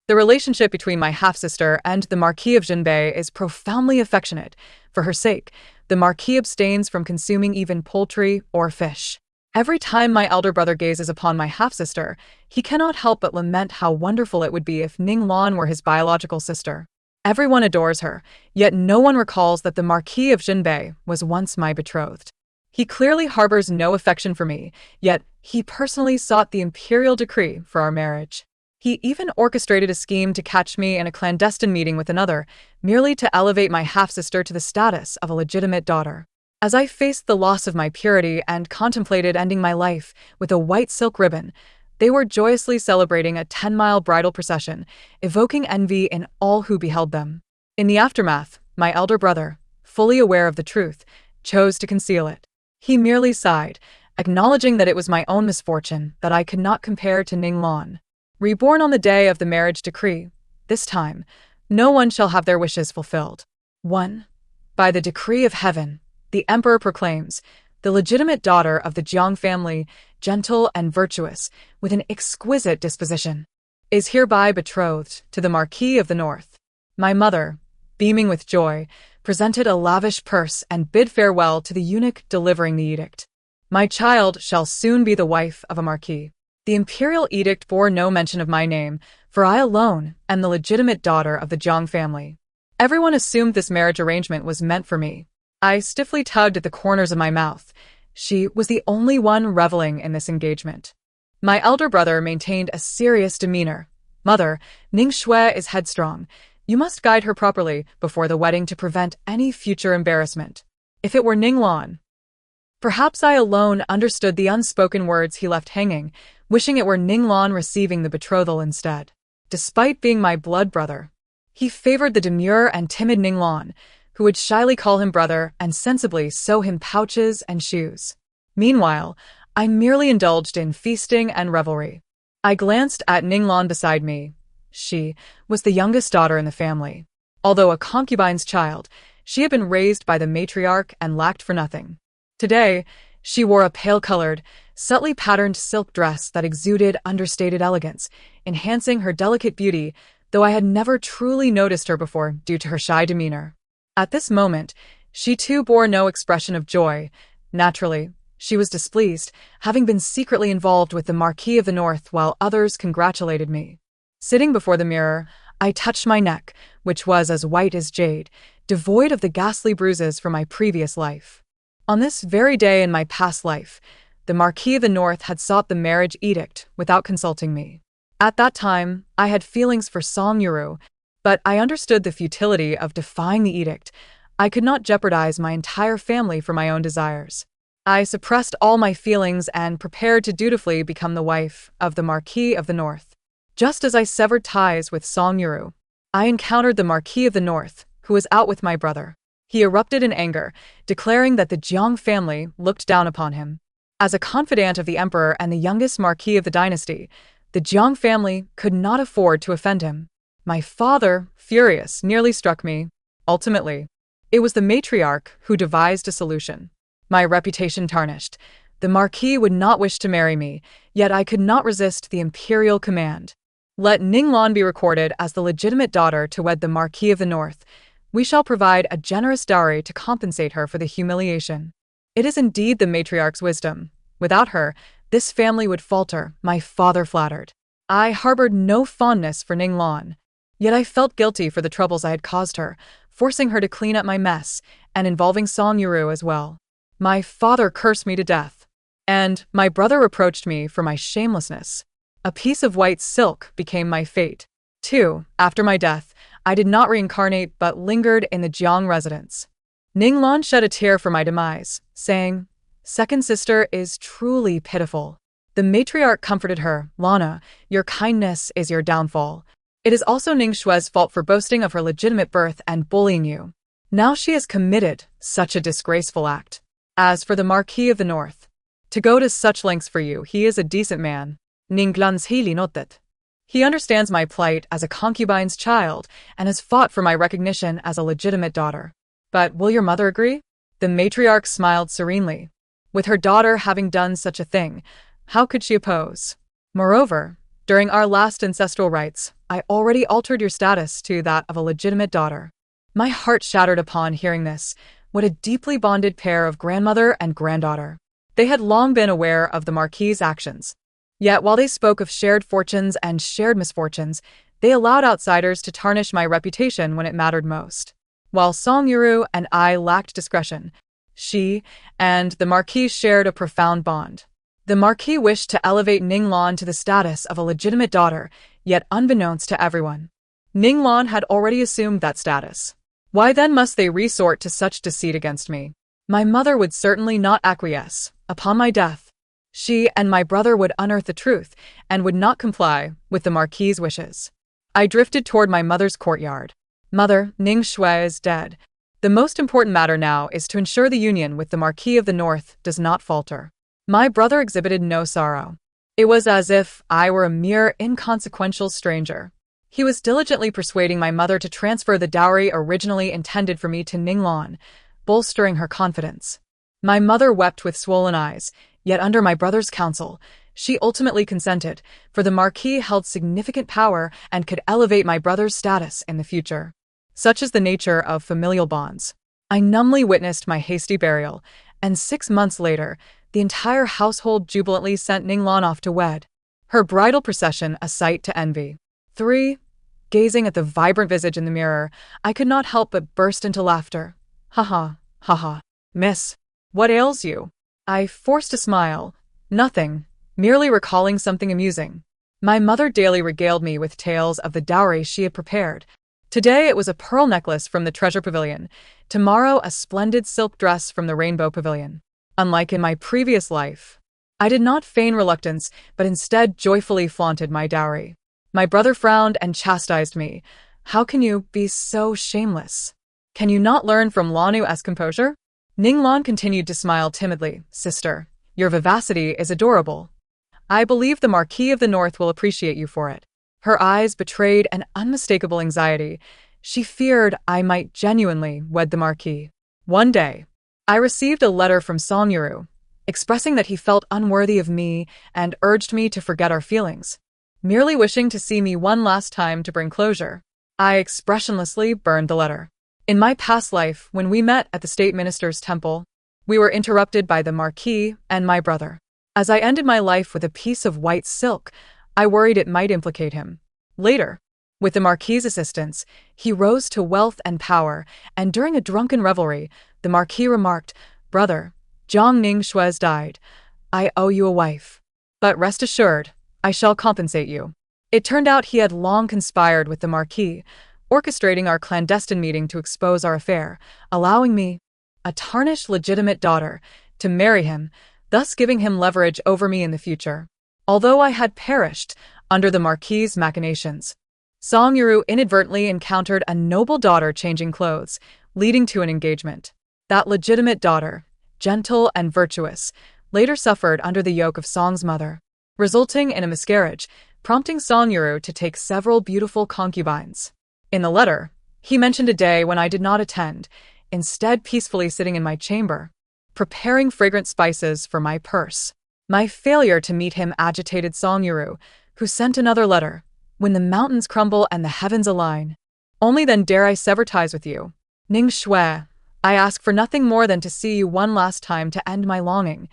The relationship between my half-sister and the Marquis of Zhenbei is profoundly affectionate. For her sake, the Marquis abstains from consuming even poultry or fish. Every time my elder brother gazes upon my half-sister, he cannot help but lament how wonderful it would be if Ninglan were his biological sister. Everyone adores her, yet no one recalls that the Marquis of Zhenbei was once my betrothed. He clearly harbors no affection for me, yet he personally sought the imperial decree for our marriage. He even orchestrated a scheme to catch me in a clandestine meeting with another, merely to elevate my half-sister to the status of a legitimate daughter. As I faced the loss of my purity and contemplated ending my life with a white silk ribbon, they were joyously celebrating a 10-mile bridal procession, evoking envy in all who beheld them. In the aftermath, my elder brother, fully aware of the truth, chose to conceal it. He merely sighed, acknowledging that it was my own misfortune that I could not compare to Ninglan. Reborn on the day of the marriage decree, this time, no one shall have their wishes fulfilled. 1. By the decree of heaven, the emperor proclaims, the legitimate daughter of the Jiang family, gentle and virtuous, with an exquisite disposition, is hereby betrothed to the Marquis of the North. My mother, beaming with joy, presented a lavish purse and bid farewell to the eunuch delivering the edict. My child shall soon be the wife of a marquis. The imperial edict bore no mention of my name, for I alone am the legitimate daughter of the Jiang family. Everyone assumed this marriage arrangement was meant for me. I stiffly tugged at the corners of my mouth. She was the only one reveling in this engagement. My elder brother maintained a serious demeanor. Mother, Ning Shui is headstrong. You must guide her properly before the wedding to prevent any future embarrassment. If it were Ninglan. Perhaps I alone understood the unspoken words he left hanging, wishing it were Ninglan receiving the betrothal instead. Despite being my blood brother, he favored the demure and timid Ninglan, who would shyly call him brother and sensibly sew him pouches and shoes. Meanwhile, I merely indulged in feasting and revelry. I glanced at Ninglan beside me. She was the youngest daughter in the family. Although a concubine's child, she had been raised by the matriarch and lacked for nothing. Today, she wore a pale-colored, subtly patterned silk dress that exuded understated elegance, enhancing her delicate beauty, though I had never truly noticed her before due to her shy demeanor. At this moment, she too bore no expression of joy. Naturally, she was displeased, having been secretly involved with the Marquis of the North while others congratulated me. Sitting before the mirror, I touched my neck, which was as white as jade, devoid of the ghastly bruises from my previous life. On this very day in my past life, the Marquis of the North had sought the marriage edict without consulting me. At that time, I had feelings for Song Yuru, but I understood the futility of defying the edict. I could not jeopardize my entire family for my own desires. I suppressed all my feelings and prepared to dutifully become the wife of the Marquis of the North. Just as I severed ties with Song Yuru, I encountered the Marquis of the North, who was out with my brother. He erupted in anger, declaring that the Jiang family looked down upon him. As a confidant of the emperor and the youngest marquis of the dynasty, the Jiang family could not afford to offend him. My father, furious, nearly struck me. Ultimately, it was the matriarch who devised a solution. My reputation tarnished. The marquis would not wish to marry me, yet I could not resist the imperial command. Let Ninglan be recorded as the legitimate daughter to wed the Marquis of the North. We shall provide a generous dowry to compensate her for the humiliation. It is indeed the matriarch's wisdom. Without her, this family would falter, my father flattered. I harbored no fondness for Ninglan, yet I felt guilty for the troubles I had caused her, forcing her to clean up my mess, and involving Song Yuru as well. My father cursed me to death, and my brother reproached me for my shamelessness. A piece of white silk became my fate. 2. After my death, I did not reincarnate but lingered in the Jiang residence. Ninglan shed a tear for my demise, saying, "Second sister is truly pitiful." The matriarch comforted her, "Lana, your kindness is your downfall. It is also Ning Shui's fault for boasting of her legitimate birth and bullying you. Now she has committed such a disgraceful act. As for the Marquis of the North, to go to such lengths for you, he is a decent man. Ninglan's healy noted. He understands my plight as a concubine's child and has fought for my recognition as a legitimate daughter. But will your mother agree?" The matriarch smiled serenely. With her daughter having done such a thing, how could she oppose? Moreover, During our last ancestral rites, I already altered your status to that of a legitimate daughter. My heart shattered upon hearing this. What a deeply bonded pair of grandmother and granddaughter. They had long been aware of the Marquis's actions. Yet while they spoke of shared fortunes and shared misfortunes, they allowed outsiders to tarnish my reputation when it mattered most. While Song Yuru and I lacked discretion, she and the Marquis shared a profound bond. The Marquis wished to elevate Ninglan to the status of a legitimate daughter, yet unbeknownst to everyone. Ninglan had already assumed that status. Why then must they resort to such deceit against me? My mother would certainly not acquiesce. Upon my death, she and my brother would unearth the truth and would not comply with the Marquis's wishes. I drifted toward my mother's courtyard. Mother, Ning Shui is dead. The most important matter now is to ensure the union with the Marquis of the North does not falter. My brother exhibited no sorrow. It was as if I were a mere inconsequential stranger. He was diligently persuading my mother to transfer the dowry originally intended for me to Ninglan, bolstering her confidence. My mother wept with swollen eyes, yet under my brother's counsel, she ultimately consented, for the Marquis held significant power and could elevate my brother's status in the future. Such is the nature of familial bonds. I numbly witnessed my hasty burial, and 6 months later, the entire household jubilantly sent Ninglan off to wed. Her bridal procession a sight to envy. 3. Gazing at the vibrant visage in the mirror, I could not help but burst into laughter. Ha ha, ha ha. Miss, what ails you? I forced a smile. Nothing, merely recalling something amusing. My mother daily regaled me with tales of the dowry she had prepared. Today it was a pearl necklace from the Treasure Pavilion, tomorrow a splendid silk dress from the Rainbow Pavilion. Unlike in my previous life, I did not feign reluctance, but instead joyfully flaunted my dowry. My brother frowned and chastised me. How can you be so shameless? Can you not learn from Lanu's composure? Ninglan continued to smile timidly. Sister, your vivacity is adorable. I believe the Marquis of the North will appreciate you for it. Her eyes betrayed an unmistakable anxiety. She feared I might genuinely wed the Marquis. One day, I received a letter from Song Yuru, expressing that he felt unworthy of me and urged me to forget our feelings, merely wishing to see me one last time to bring closure. I expressionlessly burned the letter. In my past life, when we met at the state minister's temple, we were interrupted by the Marquis and my brother. As I ended my life with a piece of white silk, I worried it might implicate him. Later, with the Marquis's assistance, he rose to wealth and power, and during a drunken revelry, the Marquis remarked, Brother, Jiang Ning Shui's died. I owe you a wife. But rest assured, I shall compensate you. It turned out he had long conspired with the Marquis, orchestrating our clandestine meeting to expose our affair, allowing me, a tarnished legitimate daughter, to marry him, thus giving him leverage over me in the future. Although I had perished under the Marquis's machinations, Song Yuru inadvertently encountered a noble daughter changing clothes, leading to an engagement. That legitimate daughter, gentle and virtuous, later suffered under the yoke of Song's mother, resulting in a miscarriage, prompting Song Yuru to take several beautiful concubines. In the letter, he mentioned a day when I did not attend, instead peacefully sitting in my chamber, preparing fragrant spices for my purse. My failure to meet him agitated Song Yuru, who sent another letter. When the mountains crumble and the heavens align, only then dare I sever ties with you. Ning Shui, I ask for nothing more than to see you one last time to end my longing.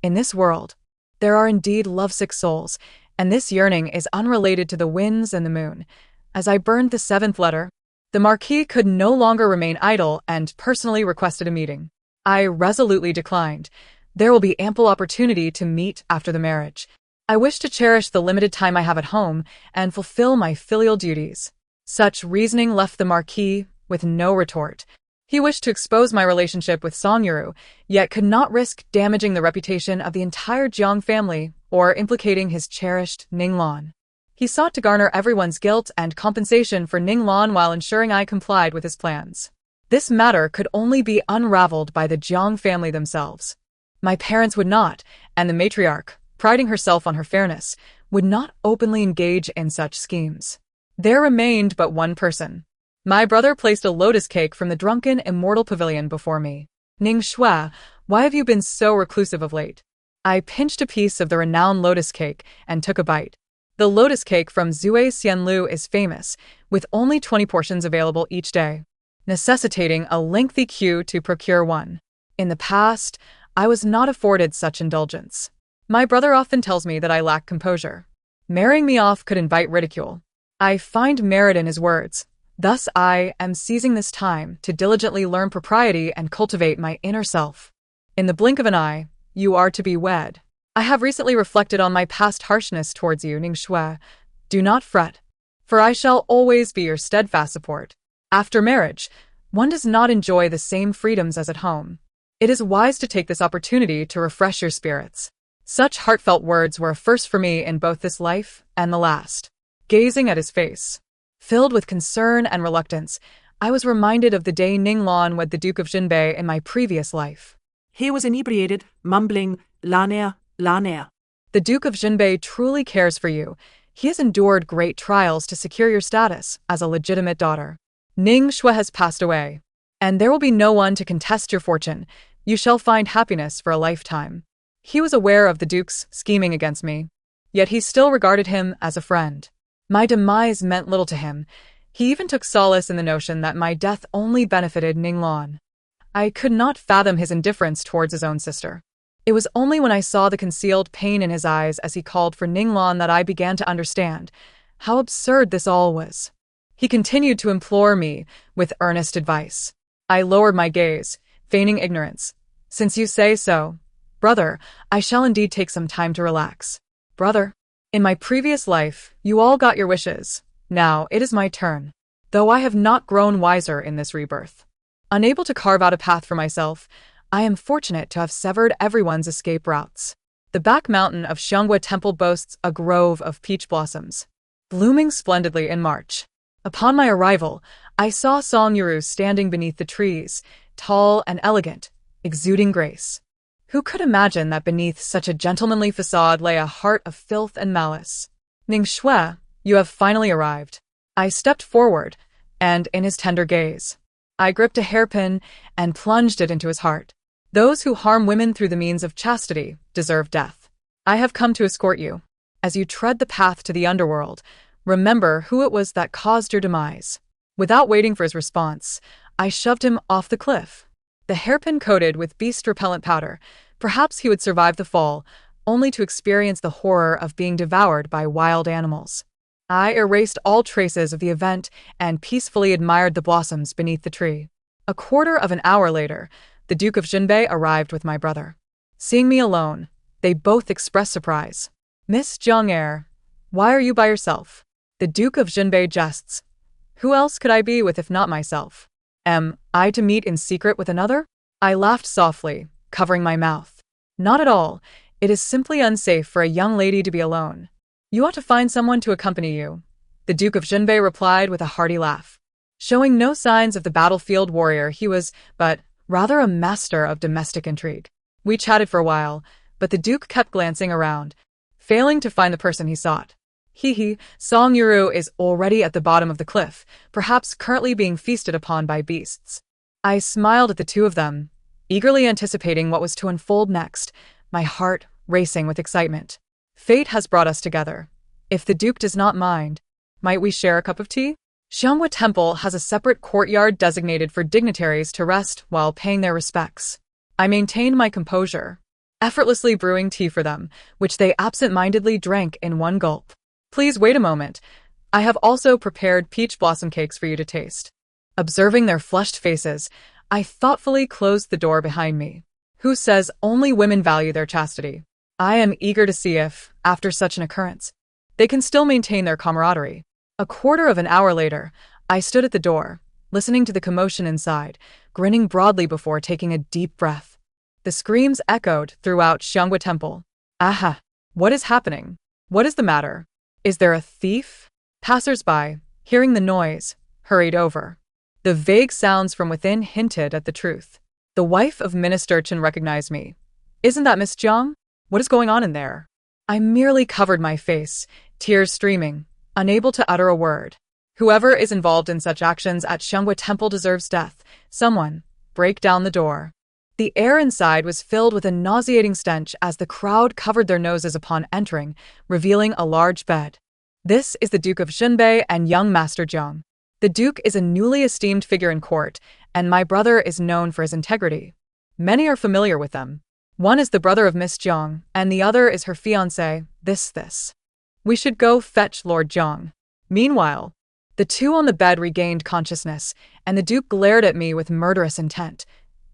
In this world, there are indeed lovesick souls, and this yearning is unrelated to the winds and the moon. As I burned the 7th letter, the Marquis could no longer remain idle and personally requested a meeting. I resolutely declined. There will be ample opportunity to meet after the marriage. I wish to cherish the limited time I have at home and fulfill my filial duties. Such reasoning left the Marquis with no retort. He wished to expose my relationship with Song Yuru, yet could not risk damaging the reputation of the entire Jiang family or implicating his cherished Ninglan. He sought to garner everyone's guilt and compensation for Ninglan while ensuring I complied with his plans. This matter could only be unraveled by the Jiang family themselves. My parents would not, and the matriarch, priding herself on her fairness, would not openly engage in such schemes. There remained but one person. My brother placed a lotus cake from the drunken immortal pavilion before me. Ning Shui, why have you been so reclusive of late? I pinched a piece of the renowned lotus cake and took a bite. The lotus cake from Zui Xianlu is famous, with only 20 portions available each day, necessitating a lengthy queue to procure one. In the past, I was not afforded such indulgence. My brother often tells me that I lack composure. Marrying me off could invite ridicule. I find merit in his words. Thus I am seizing this time to diligently learn propriety and cultivate my inner self. In the blink of an eye, you are to be wed. I have recently reflected on my past harshness towards you, Ningshui. Do not fret, for I shall always be your steadfast support. After marriage, one does not enjoy the same freedoms as at home. It is wise to take this opportunity to refresh your spirits. Such heartfelt words were a first for me in both this life and the last. Gazing at his face, filled with concern and reluctance, I was reminded of the day Ninglan wed the Duke of Zhenbei in my previous life. He was inebriated, mumbling, "Laner, Laner." The Duke of Zhenbei truly cares for you. He has endured great trials to secure your status as a legitimate daughter. Ning Shui has passed away, and there will be no one to contest your fortune. You shall find happiness for a lifetime. He was aware of the Duke's scheming against me, yet he still regarded him as a friend. My demise meant little to him. He even took solace in the notion that my death only benefited Ninglan. I could not fathom his indifference towards his own sister. It was only when I saw the concealed pain in his eyes as he called for Ninglan that I began to understand how absurd this all was. He continued to implore me with earnest advice. I lowered my gaze, feigning ignorance. Since you say so, brother, I shall indeed take some time to relax. Brother, in my previous life, you all got your wishes. Now it is my turn. Though I have not grown wiser in this rebirth. Unable to carve out a path for myself, I am fortunate to have severed everyone's escape routes. The back mountain of Xianggui Temple boasts a grove of peach blossoms, blooming splendidly in March. Upon my arrival, I saw Song Yuru standing beneath the trees, tall and elegant, exuding grace. Who could imagine that beneath such a gentlemanly facade lay a heart of filth and malice? Ning Shui, you have finally arrived. I stepped forward, and in his tender gaze, I gripped a hairpin and plunged it into his heart. Those who harm women through the means of chastity deserve death. I have come to escort you. As you tread the path to the underworld, remember who it was that caused your demise. Without waiting for his response, I shoved him off the cliff. The hairpin coated with beast-repellent powder. Perhaps he would survive the fall, only to experience the horror of being devoured by wild animals. I erased all traces of the event and peacefully admired the blossoms beneath the tree. A quarter of an hour later, the Duke of Zhenbei arrived with my brother. Seeing me alone, they both expressed surprise. Miss Jiang, why are you by yourself? The Duke of Zhenbei jests. Who else could I be with if not myself? Am I to meet in secret with another? I laughed softly, covering my mouth. Not at all. It is simply unsafe for a young lady to be alone. You ought to find someone to accompany you. The Duke of Zhenbei replied with a hearty laugh. Showing no signs of the battlefield warrior he was, but rather a master of domestic intrigue. We chatted for a while, but the Duke kept glancing around, failing to find the person he sought. Song Yuru is already at the bottom of the cliff, perhaps currently being feasted upon by beasts. I smiled at the two of them, eagerly anticipating what was to unfold next, my heart racing with excitement. Fate has brought us together. If the Duke does not mind, might we share a cup of tea? Xianggui Temple has a separate courtyard designated for dignitaries to rest while paying their respects. I maintained my composure, effortlessly brewing tea for them, which they absent-mindedly drank in one gulp. Please wait a moment. I have also prepared peach blossom cakes for you to taste. Observing their flushed faces, I thoughtfully closed the door behind me. Who says only women value their chastity? I am eager to see if, after such an occurrence, they can still maintain their camaraderie. A quarter of an hour later, I stood at the door, listening to the commotion inside, grinning broadly before taking a deep breath. The screams echoed throughout Xianggui Temple. Aha! What is happening? What is the matter? Is there a thief? Passers-by, hearing the noise, hurried over. The vague sounds from within hinted at the truth. The wife of Minister Chen recognized me. Isn't that Miss Jiang? What is going on in there? I merely covered my face, tears streaming, unable to utter a word. Whoever is involved in such actions at Xianggui Temple deserves death. Someone, break down the door. The air inside was filled with a nauseating stench as the crowd covered their noses upon entering, revealing a large bed. This is the Duke of Zhenbei and young Master Jiang. The Duke is a newly esteemed figure in court, and my brother is known for his integrity. Many are familiar with them. One is the brother of Miss Jiang, and the other is her fiancé, this. We should go fetch Lord Jiang. Meanwhile, the two on the bed regained consciousness, and the Duke glared at me with murderous intent.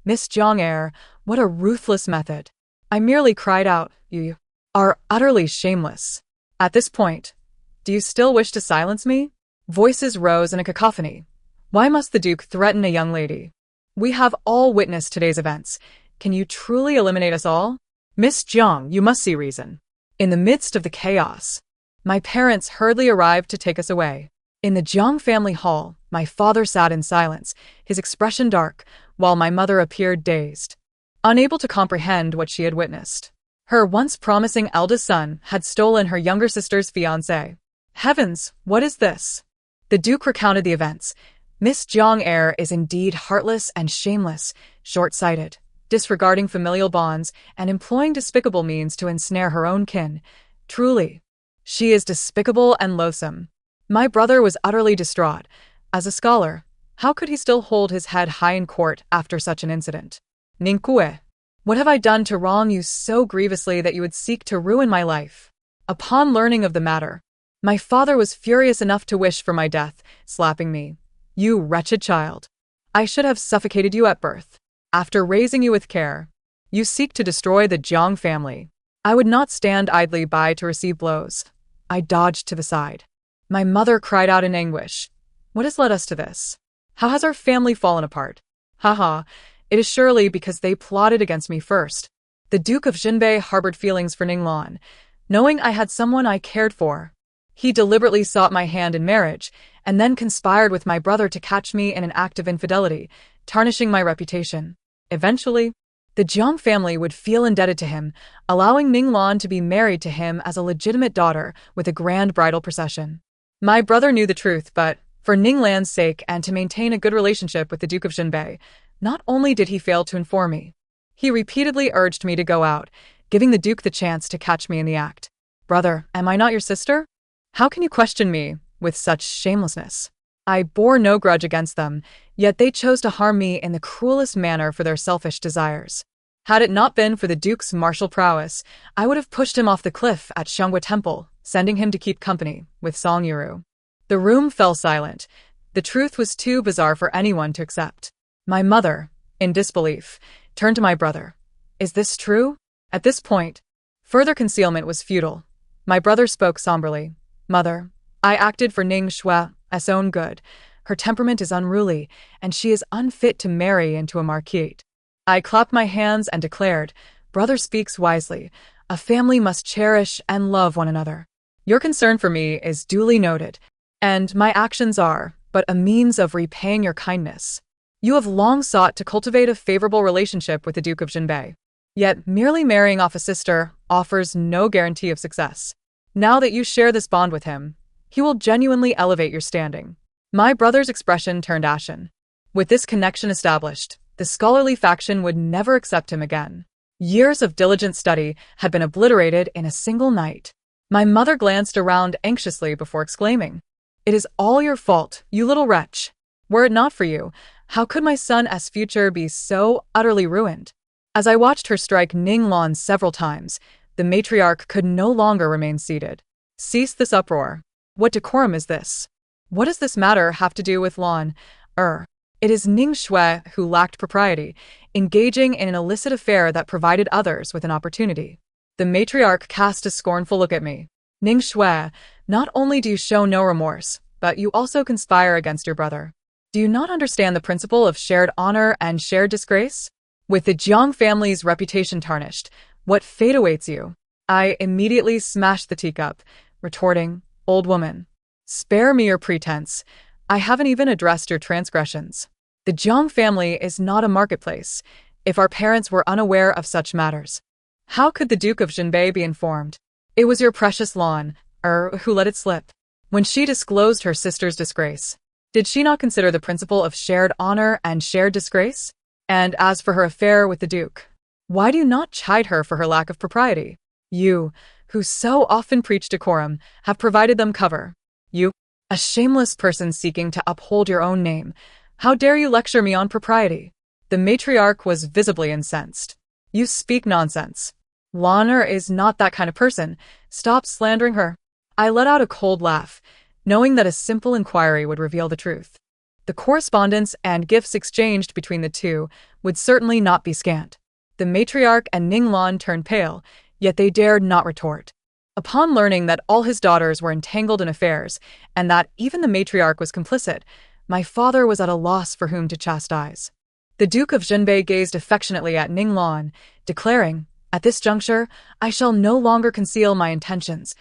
Miss Jiang, what a ruthless method. I merely cried out, "You are utterly shameless." At this point, do you still wish to silence me? Voices rose in a cacophony. Why must the Duke threaten a young lady? We have all witnessed today's events. Can you truly eliminate us all? Miss Jiang, you must see reason. In the midst of the chaos, my parents hurriedly arrived to take us away. In the Jiang family hall, my father sat in silence, his expression dark, while my mother appeared dazed, unable to comprehend what she had witnessed. Her once promising eldest son had stolen her younger sister's fiancé. Heavens, what is this? The Duke recounted the events. Miss Jiang is indeed heartless and shameless, short-sighted, disregarding familial bonds and employing despicable means to ensnare her own kin. Truly, she is despicable and loathsome. My brother was utterly distraught. As a scholar, how could he still hold his head high in court after such an incident? Ninglan, what have I done to wrong you so grievously that you would seek to ruin my life? Upon learning of the matter, my father was furious enough to wish for my death, slapping me. You wretched child. I should have suffocated you at birth. After raising you with care, you seek to destroy the Jiang family. I would not stand idly by to receive blows. I dodged to the side. My mother cried out in anguish. What has led us to this? How has our family fallen apart? Haha, it is surely because they plotted against me first. The Duke of Zhenbei harbored feelings for Ninglan, knowing I had someone I cared for. He deliberately sought my hand in marriage, and then conspired with my brother to catch me in an act of infidelity, tarnishing my reputation. Eventually, the Jiang family would feel indebted to him, allowing Ninglan to be married to him as a legitimate daughter with a grand bridal procession. My brother knew the truth, but for Ninglan's sake and to maintain a good relationship with the Duke of Zhenbei, not only did he fail to inform me, he repeatedly urged me to go out, giving the Duke the chance to catch me in the act. Brother, am I not your sister? How can you question me with such shamelessness? I bore no grudge against them, yet they chose to harm me in the cruelest manner for their selfish desires. Had it not been for the Duke's martial prowess, I would have pushed him off the cliff at Xianggui Temple, sending him to keep company with Song Yuru. The room fell silent. The truth was too bizarre for anyone to accept. My mother, in disbelief, turned to my brother. Is this true? At this point, further concealment was futile. My brother spoke somberly. Mother, I acted for Ning Shui's own good. Her temperament is unruly, and she is unfit to marry into a marquis. I clapped my hands and declared, Brother speaks wisely. A family must cherish and love one another. Your concern for me is duly noted, and my actions are but a means of repaying your kindness. You have long sought to cultivate a favorable relationship with the Duke of Zhenbei. Yet merely marrying off a sister offers no guarantee of success. Now that you share this bond with him, he will genuinely elevate your standing. My brother's expression turned ashen. With this connection established, the scholarly faction would never accept him again. Years of diligent study had been obliterated in a single night. My mother glanced around anxiously before exclaiming, It is all your fault, you little wretch. Were it not for you, how could my son's future be so utterly ruined? As I watched her strike Ninglan several times, the matriarch could no longer remain seated. Cease this uproar. What decorum is this? What does this matter have to do with Lan? It is Ning Shui who lacked propriety, engaging in an illicit affair that provided others with an opportunity. The matriarch cast a scornful look at me. Ning Shui, not only do you show no remorse, but you also conspire against your brother. Do you not understand the principle of shared honor and shared disgrace? With the Jiang family's reputation tarnished, what fate awaits you? I immediately smashed the teacup, retorting, Old woman, spare me your pretense. I haven't even addressed your transgressions. The Jiang family is not a marketplace. If our parents were unaware of such matters, how could the Duke of Zhenbei be informed? It was your precious Lan, who let it slip. When she disclosed her sister's disgrace, did she not consider the principle of shared honor and shared disgrace? And as for her affair with the Duke, why do you not chide her for her lack of propriety? You, who so often preach decorum, have provided them cover. You, a shameless person seeking to uphold your own name, how dare you lecture me on propriety? The matriarch was visibly incensed. You speak nonsense. Lanner is not that kind of person. Stop slandering her. I let out a cold laugh, knowing that a simple inquiry would reveal the truth. The correspondence and gifts exchanged between the two would certainly not be scant. The matriarch and Ninglan turned pale, yet they dared not retort. Upon learning that all his daughters were entangled in affairs, and that even the matriarch was complicit, my father was at a loss for whom to chastise. The Duke of Zhenbei gazed affectionately at Ninglan, declaring, "At this juncture, I shall no longer conceal my intentions.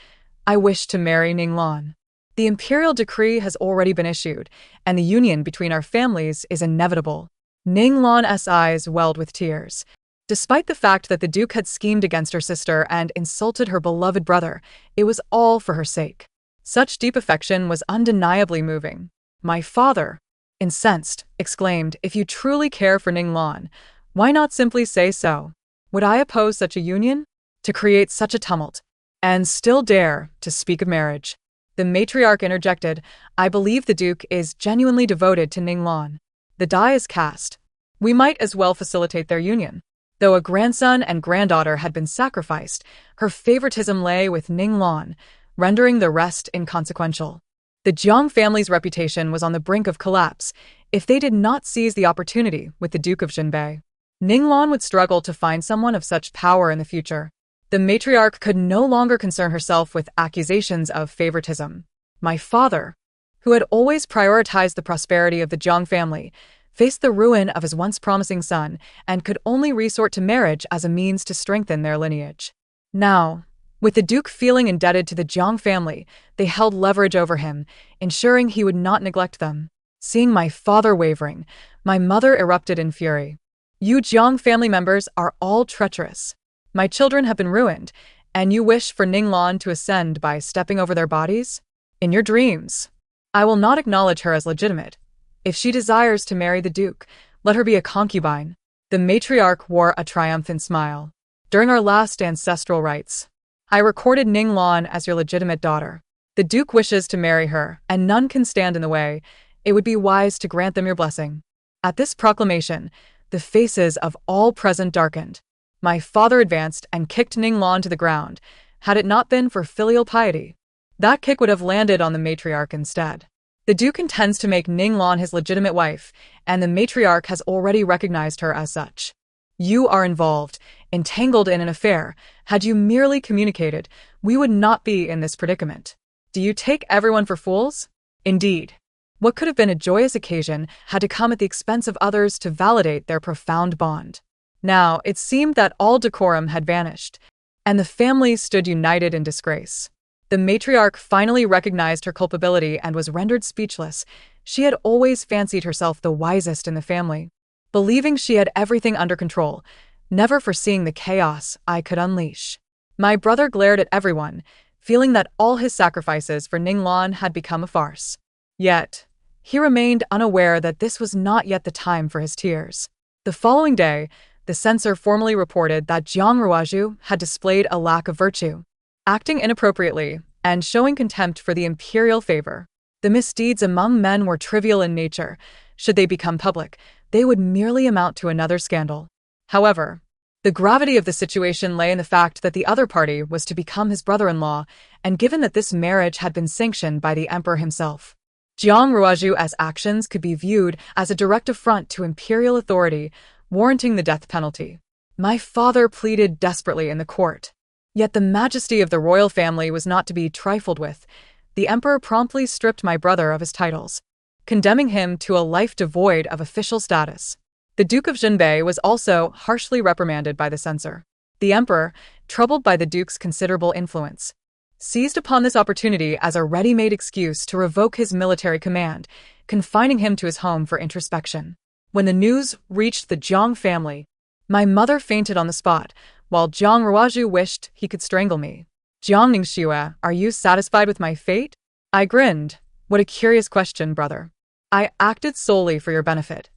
I wish to marry Ninglan. The imperial decree has already been issued, and the union between our families is inevitable." Ninglan's eyes welled with tears. Despite the fact that the Duke had schemed against her sister and insulted her beloved brother, it was all for her sake. Such deep affection was undeniably moving. My father, incensed, exclaimed, "If you truly care for Ninglan, why not simply say so? Would I oppose such a union? To create such a tumult, and still dare to speak of marriage?" The matriarch interjected, "I believe the Duke is genuinely devoted to Ninglan. The die is cast. We might as well facilitate their union." Though a grandson and granddaughter had been sacrificed, her favoritism lay with Ninglan, rendering the rest inconsequential. The Jiang family's reputation was on the brink of collapse if they did not seize the opportunity with the Duke of Zhenbei. Ninglan would struggle to find someone of such power in the future. The matriarch could no longer concern herself with accusations of favoritism. My father, who had always prioritized the prosperity of the Jiang family, faced the ruin of his once promising son and could only resort to marriage as a means to strengthen their lineage. Now, with the Duke feeling indebted to the Jiang family, they held leverage over him, ensuring he would not neglect them. Seeing my father wavering, my mother erupted in fury. "You Jiang family members are all treacherous. My children have been ruined, and you wish for Ninglan to ascend by stepping over their bodies? In your dreams. I will not acknowledge her as legitimate. If she desires to marry the Duke, let her be a concubine." The matriarch wore a triumphant smile. "During our last ancestral rites, I recorded Ninglan as your legitimate daughter. The Duke wishes to marry her, and none can stand in the way. It would be wise to grant them your blessing." At this proclamation, the faces of all present darkened. My father advanced and kicked Ninglan to the ground. Had it not been for filial piety, that kick would have landed on the matriarch instead. The Duke intends to make Ninglan his legitimate wife, and the matriarch has already recognized her as such. You are involved, entangled in an affair. Had you merely communicated, we would not be in this predicament. Do you take everyone for fools? Indeed. What could have been a joyous occasion had to come at the expense of others to validate their profound bond. Now, it seemed that all decorum had vanished, and the family stood united in disgrace. The matriarch finally recognized her culpability and was rendered speechless. She had always fancied herself the wisest in the family, believing she had everything under control, never foreseeing the chaos I could unleash. My brother glared at everyone, feeling that all his sacrifices for Ninglan had become a farce. Yet, he remained unaware that this was not yet the time for his tears. The following day, the censor formally reported that Jiang Ruaju had displayed a lack of virtue, acting inappropriately and showing contempt for the imperial favor. The misdeeds among men were trivial in nature. Should they become public, they would merely amount to another scandal. However, the gravity of the situation lay in the fact that the other party was to become his brother-in-law, and given that this marriage had been sanctioned by the emperor himself, Jiang Ruaju's actions could be viewed as a direct affront to imperial authority, warranting the death penalty. My father pleaded desperately in the court. Yet the majesty of the royal family was not to be trifled with. The emperor promptly stripped my brother of his titles, condemning him to a life devoid of official status. The Duke of Zhenbei was also harshly reprimanded by the censor. The emperor, troubled by the duke's considerable influence, seized upon this opportunity as a ready-made excuse to revoke his military command, confining him to his home for introspection. When the news reached the Jiang family, my mother fainted on the spot, while Jiang Ruaju wished he could strangle me. "Jiang Ningxue, are you satisfied with my fate?" I grinned. "What a curious question, brother. I acted solely for your benefit.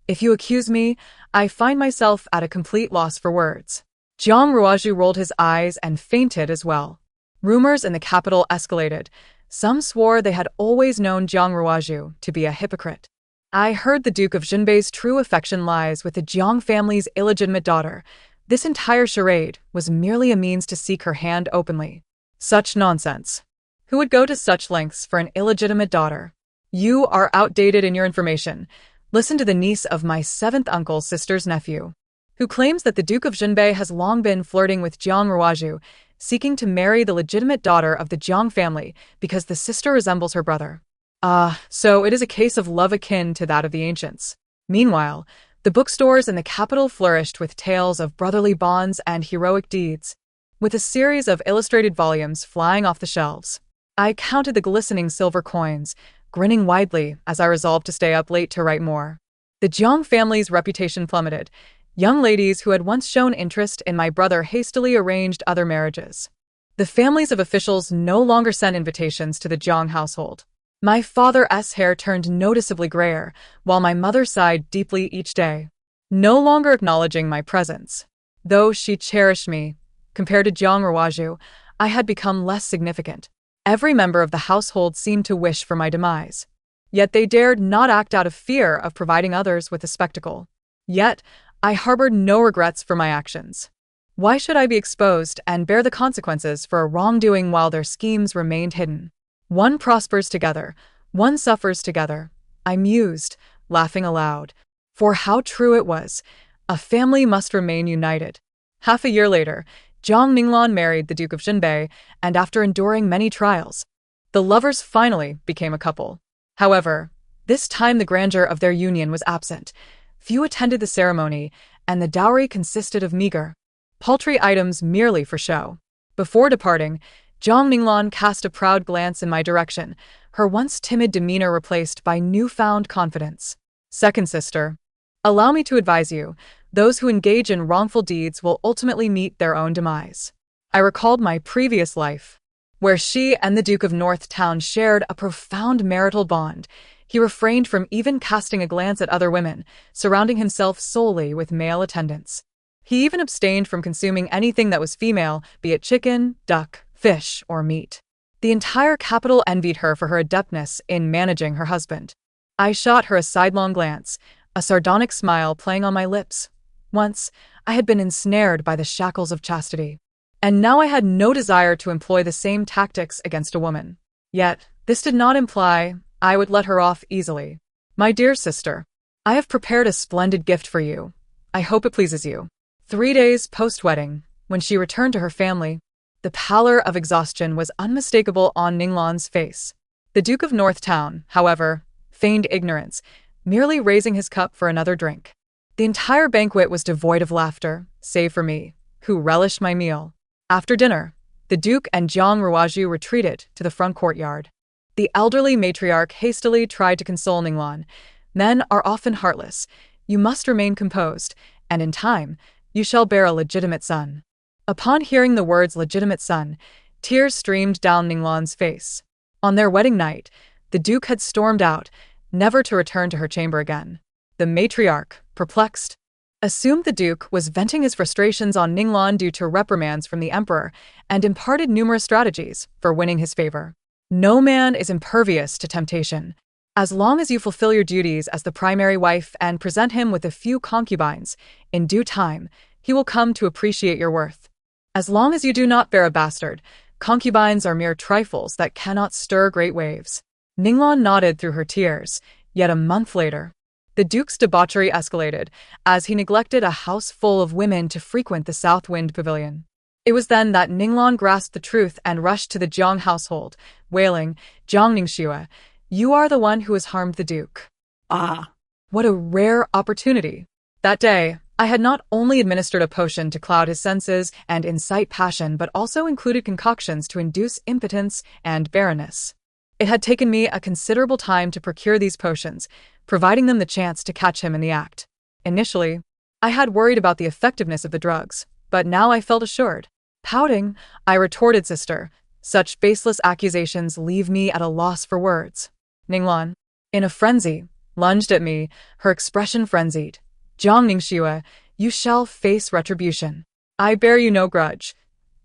If you accuse me, I find myself at a complete loss for words." Jiang Ruaju rolled his eyes and fainted as well. Rumors in the capital escalated. Some swore they had always known Jiang Ruaju to be a hypocrite. I heard the Duke of Zhenbei's true affection lies with the Jiang family's illegitimate daughter. This entire charade was merely a means to seek her hand openly. Such nonsense. Who would go to such lengths for an illegitimate daughter? You are outdated in your information. Listen to the niece of my seventh uncle's sister's nephew, who claims that the Duke of Zhenbei has long been flirting with Jiang Ruaju, seeking to marry the legitimate daughter of the Jiang family because the sister resembles her brother. So it is a case of love akin to that of the ancients. Meanwhile, the bookstores in the capital flourished with tales of brotherly bonds and heroic deeds, with a series of illustrated volumes flying off the shelves. I counted the glistening silver coins, grinning widely as I resolved to stay up late to write more. The Jiang family's reputation plummeted. Young ladies who had once shown interest in my brother hastily arranged other marriages. The families of officials no longer sent invitations to the Jiang household. My father's hair turned noticeably grayer, while my mother sighed deeply each day, no longer acknowledging my presence. Though she cherished me, compared to Jiang Ruaju, I had become less significant. Every member of the household seemed to wish for my demise. Yet they dared not act out of fear of providing others with a spectacle. Yet, I harbored no regrets for my actions. Why should I be exposed and bear the consequences for a wrongdoing while their schemes remained hidden? One prospers together, one suffers together, I mused, laughing aloud. For how true it was. A family must remain united. Half a year later, Jiang Ninglan married the Duke of Zhenbei, and after enduring many trials, the lovers finally became a couple. However, this time the grandeur of their union was absent. Few attended the ceremony, and the dowry consisted of meager, paltry items merely for show. Before departing, Jiang Ninglan cast a proud glance in my direction, her once timid demeanor replaced by newfound confidence. Second sister, allow me to advise you, those who engage in wrongful deeds will ultimately meet their own demise. I recalled my previous life, where she and the Duke of North Town shared a profound marital bond. He refrained from even casting a glance at other women, surrounding himself solely with male attendants. He even abstained from consuming anything that was female, be it chicken, duck, fish, or meat. The entire capital envied her for her adeptness in managing her husband. I shot her a sidelong glance, a sardonic smile playing on my lips. Once, I had been ensnared by the shackles of chastity, and now I had no desire to employ the same tactics against a woman. Yet, this did not imply I would let her off easily. My dear sister, I have prepared a splendid gift for you. I hope it pleases you. 3 days post-wedding, when she returned to her family, the pallor of exhaustion was unmistakable on Ninglan's face. The Duke of North Town, however, feigned ignorance, merely raising his cup for another drink. The entire banquet was devoid of laughter, save for me, who relished my meal. After dinner, the Duke and Jiang Ruaju retreated to the front courtyard. The elderly matriarch hastily tried to console Ninglan. Men are often heartless. You must remain composed, and in time, you shall bear a legitimate son. Upon hearing the words legitimate son, tears streamed down Ninglan's face. On their wedding night, the Duke had stormed out, never to return to her chamber again. The matriarch, perplexed, assumed the Duke was venting his frustrations on Ninglan due to reprimands from the Emperor, and imparted numerous strategies for winning his favor. No man is impervious to temptation. As long as you fulfill your duties as the primary wife and present him with a few concubines, in due time, he will come to appreciate your worth. As long as you do not bear a bastard, concubines are mere trifles that cannot stir great waves. Ninglan nodded through her tears. Yet a month later, the Duke's debauchery escalated, as he neglected a house full of women to frequent the South Wind Pavilion. It was then that Ninglan grasped the truth and rushed to the Jiang household, wailing, "Jiang Ningxue, you are the one who has harmed the Duke." Ah, what a rare opportunity. That day, I had not only administered a potion to cloud his senses and incite passion, but also included concoctions to induce impotence and barrenness. It had taken me a considerable time to procure these potions, providing them the chance to catch him in the act. Initially, I had worried about the effectiveness of the drugs, but now I felt assured. Pouting, I retorted, "Sister, such baseless accusations leave me at a loss for words." Ninglan, in a frenzy, lunged at me, her expression frenzied. "Jiang Ningxue, you shall face retribution. I bear you no grudge.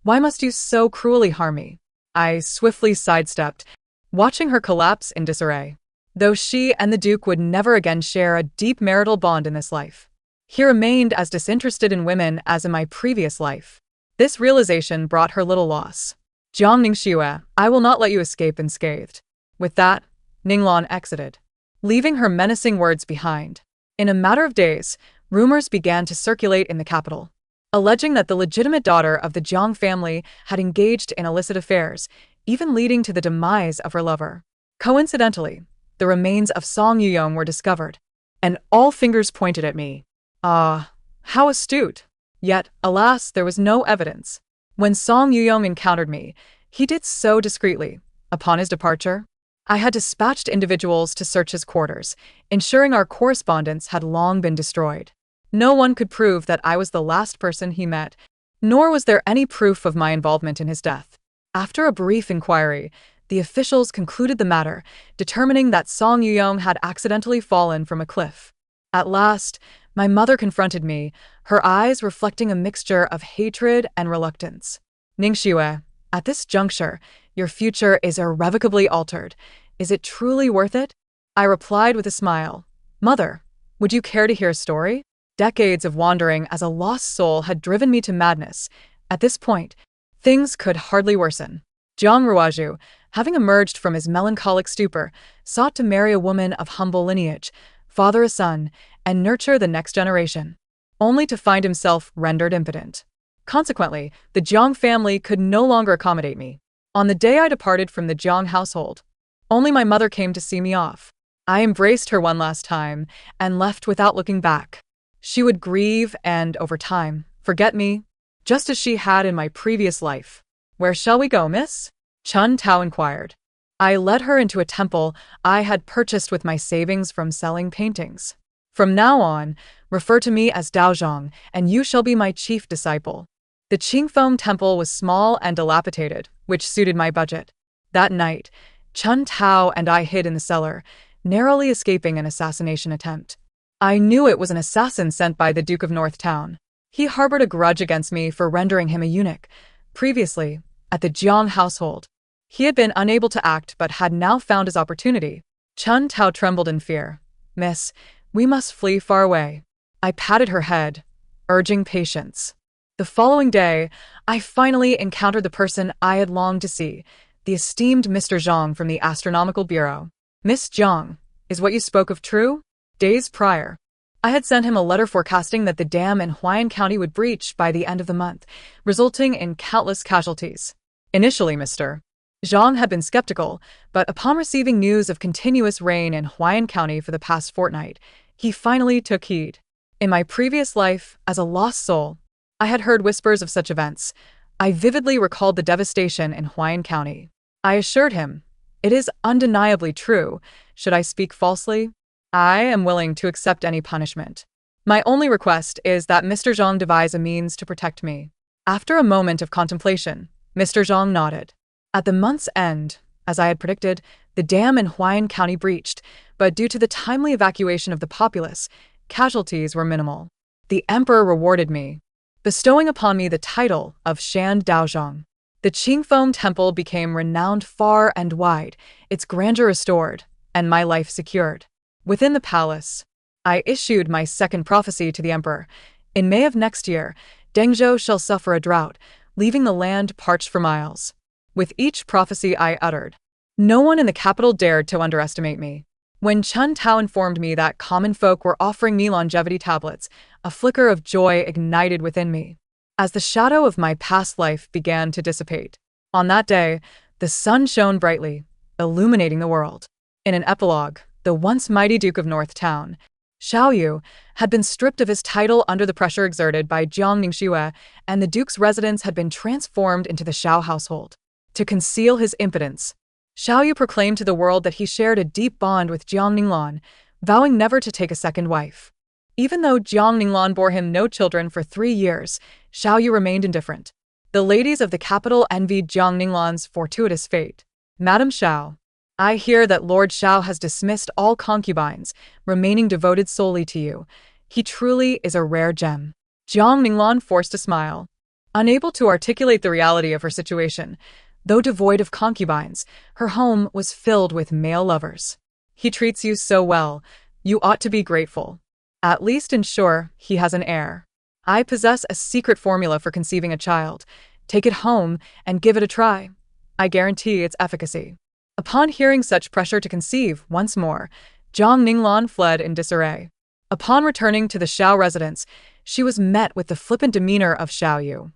Why must you so cruelly harm me? I swiftly sidestepped, watching her collapse in disarray. Though she and the Duke would never again share a deep marital bond in this life, he remained as disinterested in women as in my previous life. This realization brought her little loss. Jiang Ningxue, I will not let you escape unscathed. With that, Ninglan exited, leaving her menacing words behind. In a matter of days, rumors began to circulate in the capital, alleging that the legitimate daughter of the Jiang family had engaged in illicit affairs, even leading to the demise of her lover. Coincidentally, the remains of Song Yuyong were discovered, and all fingers pointed at me. Ah, how astute! Yet, alas, there was no evidence. When Song Yuyong encountered me, he did so discreetly. Upon his departure, I had dispatched individuals to search his quarters, ensuring our correspondence had long been destroyed. No one could prove that I was the last person he met, nor was there any proof of my involvement in his death. After a brief inquiry, the officials concluded the matter, determining that Song Yuyong had accidentally fallen from a cliff. At last, my mother confronted me, her eyes reflecting a mixture of hatred and reluctance. Ningxue, at this juncture, your future is irrevocably altered. Is it truly worth it? I replied with a smile. Mother, would you care to hear a story? Decades of wandering as a lost soul had driven me to madness. At this point, things could hardly worsen. Jiang Ruaju, having emerged from his melancholic stupor, sought to marry a woman of humble lineage, father a son, and nurture the next generation, only to find himself rendered impotent. Consequently, the Jiang family could no longer accommodate me. On the day I departed from the Jiang household, only my mother came to see me off. I embraced her one last time and left without looking back. She would grieve and, over time, forget me, just as she had in my previous life. Where shall we go, miss? Chun Tao inquired. I led her into a temple I had purchased with my savings from selling paintings. From now on, refer to me as Daozhong, and you shall be my chief disciple. The Qingfeng temple was small and dilapidated, which suited my budget. That night, Chun Tao and I hid in the cellar, narrowly escaping an assassination attempt. I knew it was an assassin sent by the Duke of North Town. He harbored a grudge against me for rendering him a eunuch. Previously, at the Jiang household, he had been unable to act but had now found his opportunity. Chun Tao trembled in fear. Miss, we must flee far away. I patted her head, urging patience. The following day, I finally encountered the person I had longed to see, the esteemed Mr. Jiang from the Astronomical Bureau. Miss Jiang, is what you spoke of true? Days prior, I had sent him a letter forecasting that the dam in Huayan County would breach by the end of the month, resulting in countless casualties. Initially, Mr. Jiang had been skeptical, but upon receiving news of continuous rain in Huayan County for the past fortnight, he finally took heed. In my previous life, as a lost soul, I had heard whispers of such events. I vividly recalled the devastation in Huayan County. I assured him, it is undeniably true. Should I speak falsely? I am willing to accept any punishment. My only request is that Mr. Jiang devise a means to protect me. After a moment of contemplation, Mr. Jiang nodded. At the month's end, as I had predicted, the dam in Huayan County breached, but due to the timely evacuation of the populace, casualties were minimal. The emperor rewarded me, bestowing upon me the title of Shan Daozhong. The Qingfeng temple became renowned far and wide, its grandeur restored, and my life secured. Within the palace, I issued my second prophecy to the emperor. In May of next year, Dengzhou shall suffer a drought, leaving the land parched for miles. With each prophecy I uttered, no one in the capital dared to underestimate me. When Chun Tao informed me that common folk were offering me longevity tablets, a flicker of joy ignited within me. As the shadow of my past life began to dissipate, on that day, the sun shone brightly, illuminating the world. In an epilogue, the once mighty Duke of North Town, Xiaoyu, had been stripped of his title under the pressure exerted by Jiang Ningxue, and the Duke's residence had been transformed into the Xiao household. To conceal his impotence, Xiaoyu proclaimed to the world that he shared a deep bond with Jiang Ninglan, vowing never to take a second wife. Even though Jiang Ninglan bore him no children for 3 years, Xiaoyu remained indifferent. The ladies of the capital envied Jiang Ninglan's fortuitous fate. Madame Xiao, I hear that Lord Xiao has dismissed all concubines, remaining devoted solely to you. He truly is a rare gem. Jiang Ninglan forced a smile. Unable to articulate the reality of her situation, Though devoid of concubines, her home was filled with male lovers. He treats you so well, you ought to be grateful. At least ensure he has an heir. I possess a secret formula for conceiving a child. Take it home and give it a try. I guarantee its efficacy. Upon hearing such pressure to conceive once more, Jiang Ninglan fled in disarray. Upon returning to the Xiao residence, she was met with the flippant demeanor of Xiao Yu.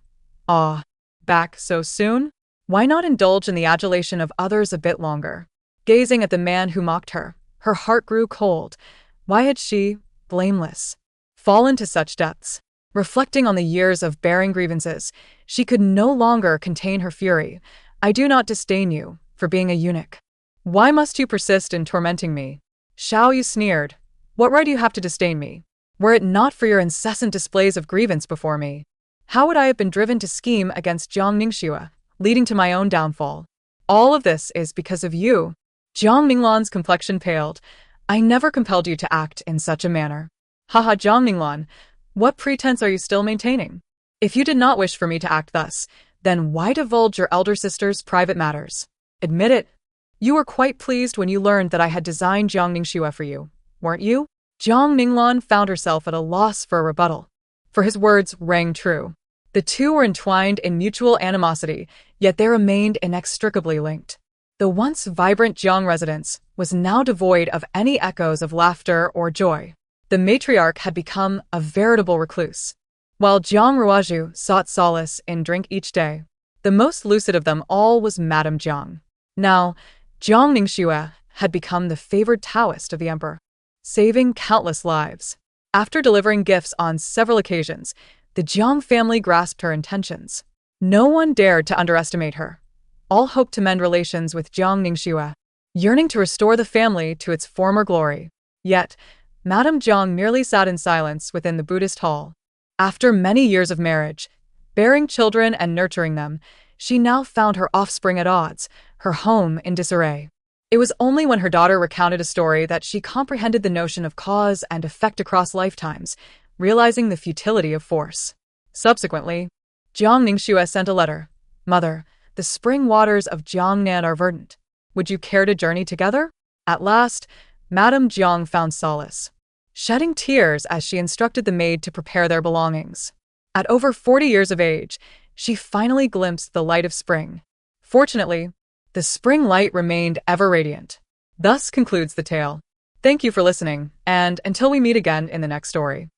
Ah, back so soon? Why not indulge in the adulation of others a bit longer? Gazing at the man who mocked her, her heart grew cold. Why had she, blameless, fallen to such depths? Reflecting on the years of bearing grievances, she could no longer contain her fury. I do not disdain you for being a eunuch. Why must you persist in tormenting me? Xiao Yu sneered. What right do you have to disdain me? Were it not for your incessant displays of grievance before me, how would I have been driven to scheme against Jiang Ningxue, leading to my own downfall? All of this is because of you. Jiang Ninglan's complexion paled. I never compelled you to act in such a manner. Haha, Jiang Ninglan, what pretense are you still maintaining? If you did not wish for me to act thus, then why divulge your elder sister's private matters? Admit it. You were quite pleased when you learned that I had designed Jiang Ningxue for you, weren't you? Jiang Ninglan found herself at a loss for a rebuttal, for his words rang true. The two were entwined in mutual animosity, yet they remained inextricably linked. The once vibrant Jiang residence was now devoid of any echoes of laughter or joy. The matriarch had become a veritable recluse, while Jiang Ruaju sought solace in drink each day. The most lucid of them all was Madame Jiang. Now, Jiang Ningxue had become the favored Taoist of the emperor, saving countless lives. After delivering gifts on several occasions, the Jiang family grasped her intentions. No one dared to underestimate her. All hoped to mend relations with Jiang Ningxue, yearning to restore the family to its former glory. Yet, Madame Jiang merely sat in silence within the Buddhist hall. After many years of marriage, bearing children and nurturing them, she now found her offspring at odds, her home in disarray. It was only when her daughter recounted a story that she comprehended the notion of cause and effect across lifetimes, realizing the futility of force. Subsequently, Jiang Ningxue sent a letter. Mother, the spring waters of Jiangnan are verdant. Would you care to journey together? At last, Madame Jiang found solace, shedding tears as she instructed the maid to prepare their belongings. At over 40 years of age, she finally glimpsed the light of spring. Fortunately, the spring light remained ever radiant. Thus concludes the tale. Thank you for listening, and until we meet again in the next story.